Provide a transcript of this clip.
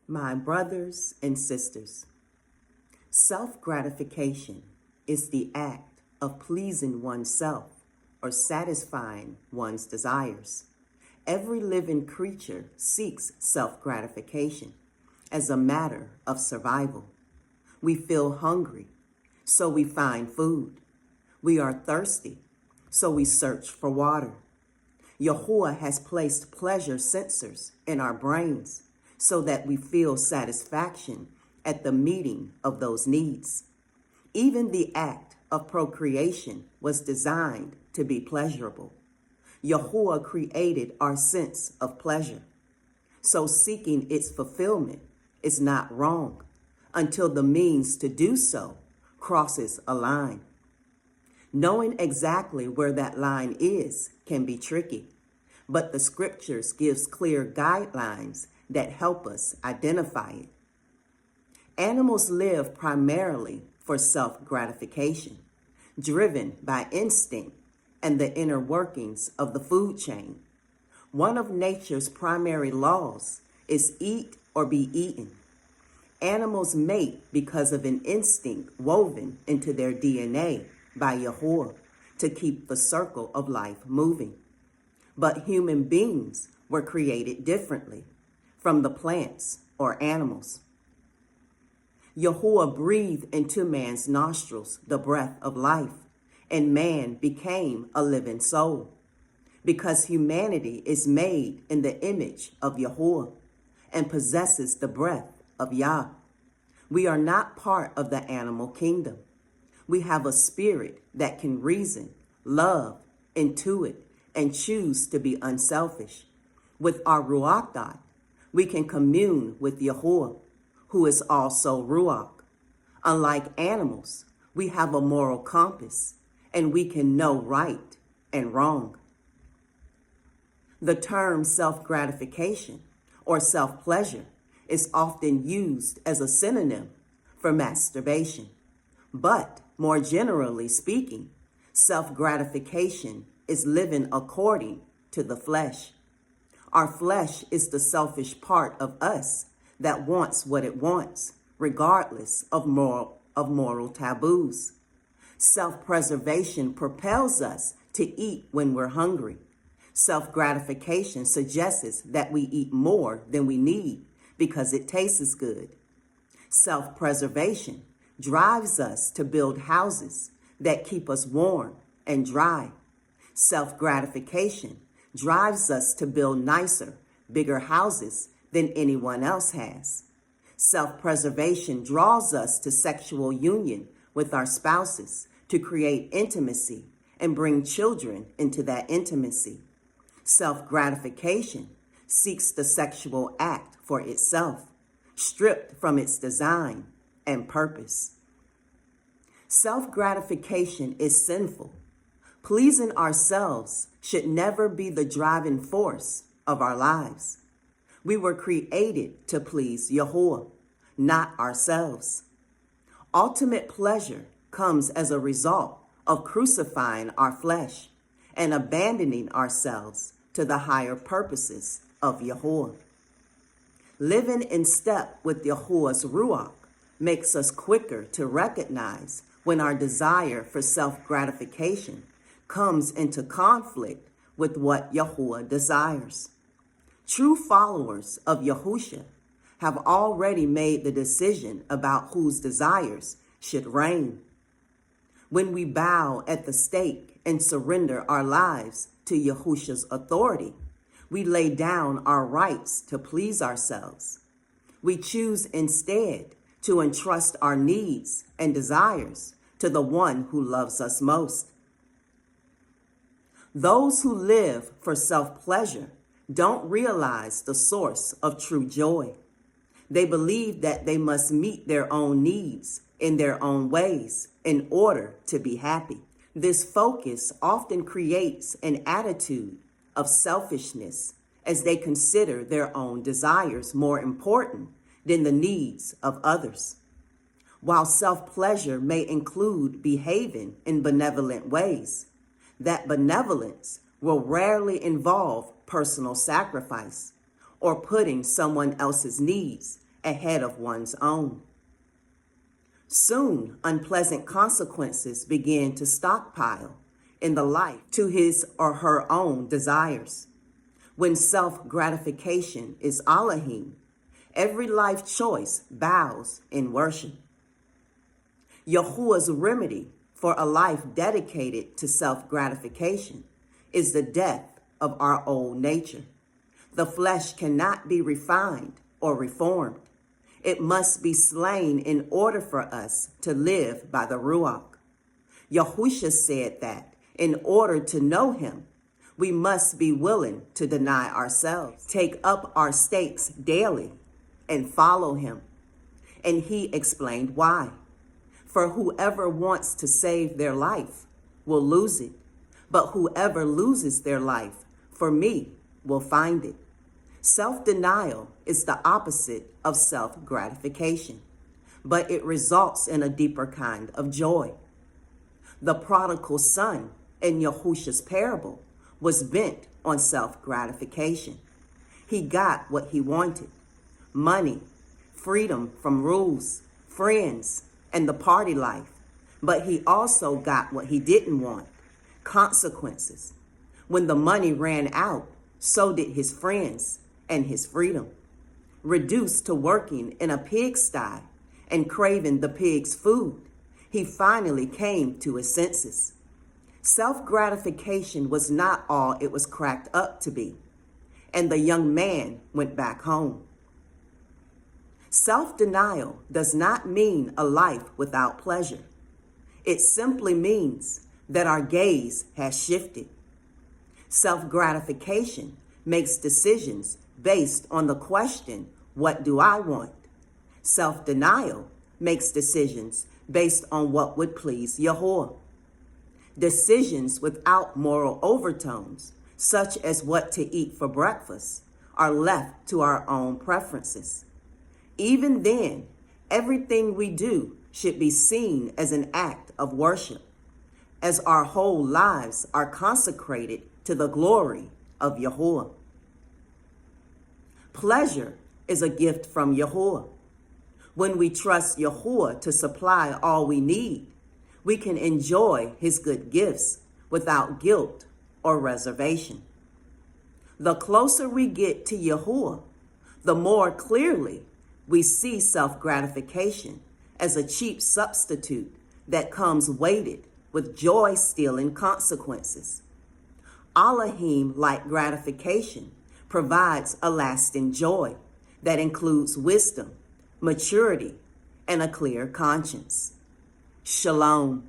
My brothers and sisters, self-gratification is the act of pleasing oneself or satisfying one's desires. Every living creature seeks self-gratification as a matter of survival. We feel hungry, so we find food. We are thirsty, so we search for water. Yahuwah has placed pleasure sensors in our brains so that we feel satisfaction at the meeting of those needs. Even the act of procreation was designed to be pleasurable. Yahuwah created our sense of pleasure, so seeking its fulfillment is not wrong until the means to do so crosses a line. Knowing exactly where that line is can be tricky, but the scriptures gives clear guidelines that help us identify it. Animals live primarily for self-gratification, driven by instinct and the inner workings of the food chain. One of nature's primary laws is eat or be eaten. Animals mate because of an instinct woven into their DNA by Yahuwah to keep the circle of life moving. But human beings were created differently from the plants or animals. Yahuwah breathed into man's nostrils the breath of life, and man became a living soul. Because humanity is made in the image of Yahuwah and possesses the breath of Yah, we are not part of the animal kingdom. We have a spirit that can reason, love, intuit, and choose to be unselfish. With our Ruach God, we can commune with Yahuwah, who is also Ruach. Unlike animals, we have a moral compass, and we can know right and wrong. The term self-gratification or self-pleasure is often used as a synonym for masturbation. But more generally speaking, self-gratification is living according to the flesh. Our flesh is the selfish part of us that wants what it wants, regardless of moral taboos. Self-preservation propels us to eat when we're hungry. Self-gratification suggests that we eat more than we need because it tastes good. Self-preservation drives us to build houses that keep us warm and dry. Self-gratification drives us to build nicer, bigger houses than anyone else has. Self-preservation draws us to sexual union with our spouses to create intimacy and bring children into that intimacy. Self-gratification seeks the sexual act for itself, stripped from its design and purpose. Self-gratification is sinful. Pleasing ourselves should never be the driving force of our lives. We were created to please Yahuwah, not ourselves. Ultimate pleasure comes as a result of crucifying our flesh and abandoning ourselves to the higher purposes of Yahuwah. Living in step with Yahuwah's Ruach makes us quicker to recognize when our desire for self-gratification comes into conflict with what Yahuwah desires. True followers of Yahusha have already made the decision about whose desires should reign. When we bow at the stake and surrender our lives to Yahusha's authority, we lay down our rights to please ourselves. We choose instead to entrust our needs and desires to the one who loves us most. Those who live for self-pleasure don't realize the source of true joy. They believe that they must meet their own needs in their own ways in order to be happy. This focus often creates an attitude of selfishness as they consider their own desires more important than the needs of others. While self-pleasure may include behaving in benevolent ways, that benevolence will rarely involve personal sacrifice or putting someone else's needs ahead of one's own. Soon, unpleasant consequences begin to stockpile in the life to his or her own desires. When self-gratification is Elohim, every life choice bows in worship. Yahuwah's remedy for a life dedicated to self-gratification is the death of our old nature. The flesh cannot be refined or reformed. It must be slain in order for us to live by the Ruach. Yahusha said that in order to know him, we must be willing to deny ourselves, take up our stakes daily, and follow him. And he explained why. For whoever wants to save their life will lose it, but whoever loses their life for me will find it. Self-denial is the opposite of self-gratification, but it results in a deeper kind of joy. The prodigal son in Yahusha's parable was bent on self-gratification. He got what he wanted: money, freedom from rules, friends, and the party life. But he also got what he didn't want: consequences. When the money ran out, so did his friends and his freedom. Reduced to working in a pigsty and craving the pig's food, he finally came to his senses. Self-gratification was not all it was cracked up to be, and the young man went back home. Self-denial does not mean a life without pleasure. It simply means that our gaze has shifted. Self-gratification makes decisions based on the question, what do I want? Self-denial makes decisions based on what would please Yahuwah. Decisions without moral overtones, such as what to eat for breakfast, are left to our own preferences. Even then, everything we do should be seen as an act of worship, as our whole lives are consecrated to the glory of Yahuwah. Pleasure is a gift from Yahuwah. When we trust Yahuwah to supply all we need, we can enjoy his good gifts without guilt or reservation. The closer we get to Yahuwah, the more clearly we see self-gratification as a cheap substitute that comes weighted with joy-stealing consequences. Elohim-like gratification provides a lasting joy that includes wisdom, maturity, and a clear conscience. Shalom.